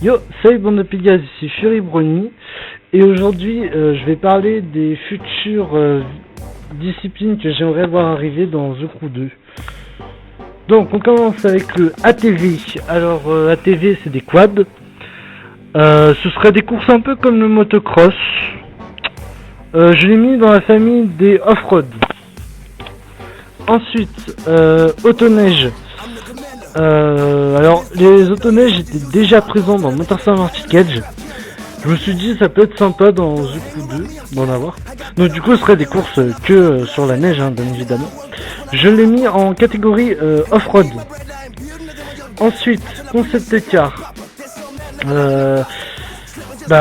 Yo, salut bande de pigas, ici Fury Brony et aujourd'hui je vais parler des futures disciplines que j'aimerais voir arriver dans The Crew 2. Donc on commence avec le ATV. Alors ATV c'est des quads, ce serait des courses un peu comme le motocross. Je l'ai mis dans la famille des off-road. Ensuite autoneige. Alors les autoneige étaient déjà présents dans Motorcycle Arctic Edge. Je me suis dit ça peut être sympa dans The Crew 2 d'en avoir. Donc du coup ce serait des courses que sur la neige, hein, bien évidemment. Je l'ai mis en catégorie off-road. Ensuite concept car. En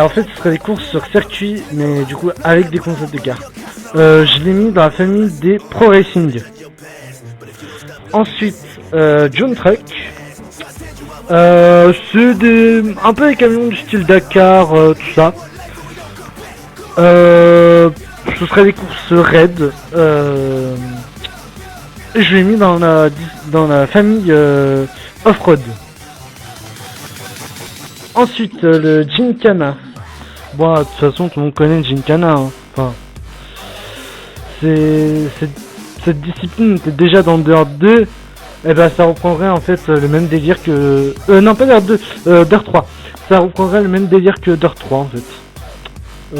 fait ce serait des courses sur circuit mais du coup avec des concepts car. Je l'ai mis dans la famille des pro racing. Ensuite John Truck, c'est un peu des camions du style Dakar, tout ça. Ce serait des courses raid. Je l'ai mis dans la famille off-road. Ensuite le Gymkhana. Bon, de toute façon tout le monde connaît le Gymkhana, hein. Enfin, cette discipline était déjà dans Dirt 2. Et ben ça reprendrait en fait le même délire que... non pas Dirt 2, Dirt 3. Ça reprendrait le même délire que Dirt 3 en fait.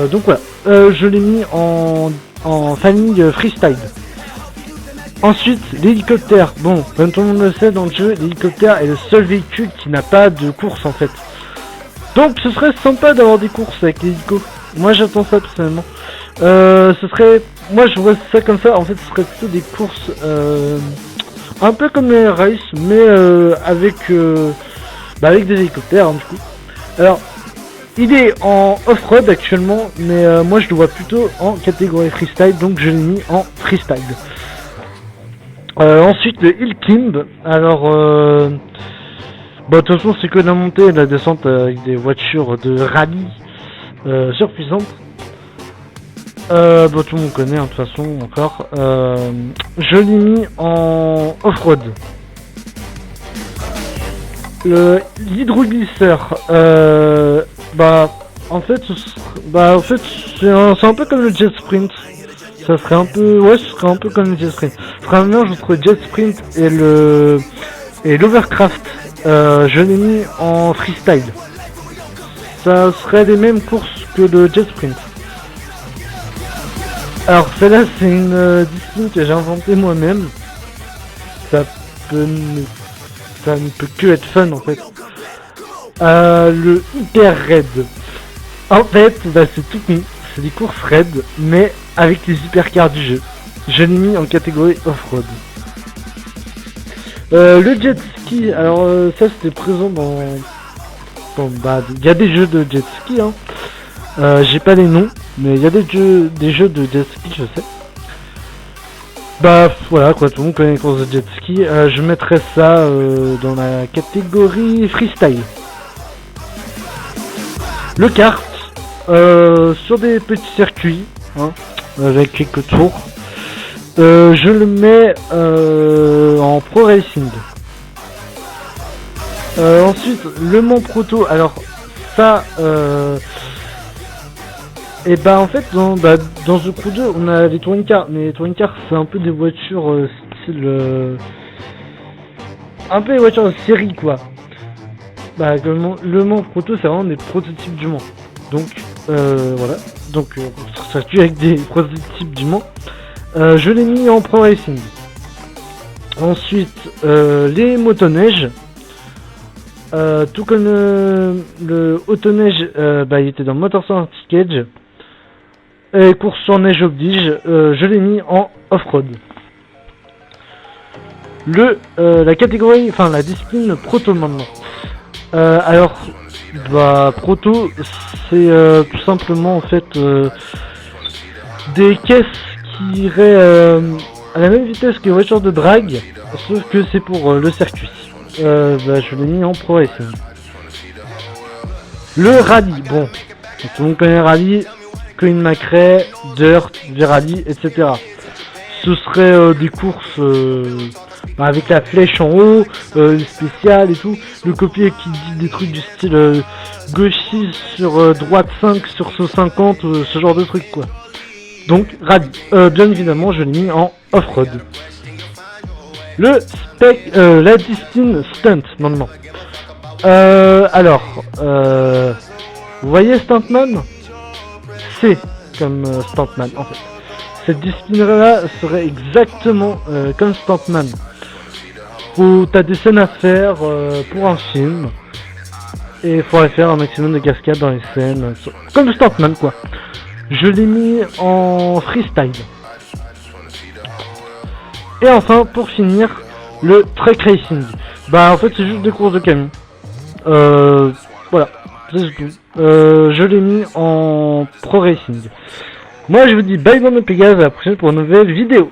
Donc voilà, je l'ai mis en famille freestyle. Ensuite l'hélicoptère. Bon, comme tout le monde le sait dans le jeu, l'hélicoptère est le seul véhicule qui n'a pas de course en fait. Donc ce serait sympa d'avoir des courses avec l'hélico. Moi j'attends ça personnellement. Ce serait... Moi je vois ça comme ça, en fait ce serait plutôt des courses... un peu comme les races, mais avec des hélicoptères, hein, du coup. Alors, il est en off-road actuellement, mais moi je le vois plutôt en catégorie freestyle, donc je l'ai mis en freestyle. Ensuite, le Hill Climb. Alors, de toute façon, c'est que la montée et la descente avec des voitures de rallye surpuissantes. Tout le monde connaît, hein, de toute façon, encore. Je l'ai mis en off-road. L'hydroglisseur. En fait, c'est un peu comme le jet sprint. Ça serait un peu, ce serait un peu comme le jet sprint. Ce serait un mélange entre jet sprint et l'overcraft. Je l'ai mis en freestyle. Ça serait les mêmes courses que le jet sprint. Alors celle-là c'est une discipline que j'ai inventée moi-même. Ça ne peut que être fun en fait. Le hyper raid. En fait c'est tout con. C'est des courses raid mais avec les hypercars du jeu. Je l'ai mis en catégorie off-road. Le jet ski. Alors ça c'était présent dans... il y a des jeux de jet ski, hein. J'ai pas les noms, mais il y a des jeux de jet ski, je sais. Voilà quoi, tout le monde connaît les courses de jet ski. Je mettrais ça dans la catégorie freestyle. Le kart, sur des petits circuits, hein, avec quelques tours. Je le mets en pro racing. Ensuite, le Mans Proto. Alors ça... en fait dans The Crew 2 on a les touring cars, mais les touring cars c'est un peu des voitures style un peu des voitures de série quoi. Le Mans Proto c'est vraiment des prototypes du Mans. Donc voilà. Donc ça tue avec des prototypes du Mans. Je l'ai mis en pro racing. Ensuite les motoneiges. Tout comme le autoneige, il était dans Motorcycle Arctic Edge. Et course sur neige oblige, je l'ai mis en off-road. La catégorie, la discipline proto maintenant. Proto, c'est tout simplement en fait des caisses qui iraient à la même vitesse que les voitures de drague, sauf que c'est pour le circuit. Je l'ai mis en pro racing. Le rallye, bon, tout le monde connaît le rallye. Colin McRae, Dirt, V-Rally, etc. Ce serait des courses Bah, avec la flèche en haut, le spécial et tout, le copier qui dit des trucs du style gauche 6 sur droite 5 sur saut 50, ce genre de truc quoi. Donc bien évidemment je l'ai mis en off-road. La discipline stunt maintenant. Vous voyez Stuntman? C'est comme Stuntman en fait. Cette discipline-là serait exactement comme Stuntman. T'as des scènes à faire pour un film. Et il faudrait faire un maximum de cascades dans les scènes. Comme Stuntman quoi. Je l'ai mis en freestyle. Et enfin, pour finir, le Truck Racing. Bah en fait c'est juste des courses de camions. Voilà, c'est tout. Je l'ai mis en Pro Racing. Moi je vous dis bye bye mes pégases, à la prochaine pour une nouvelle vidéo.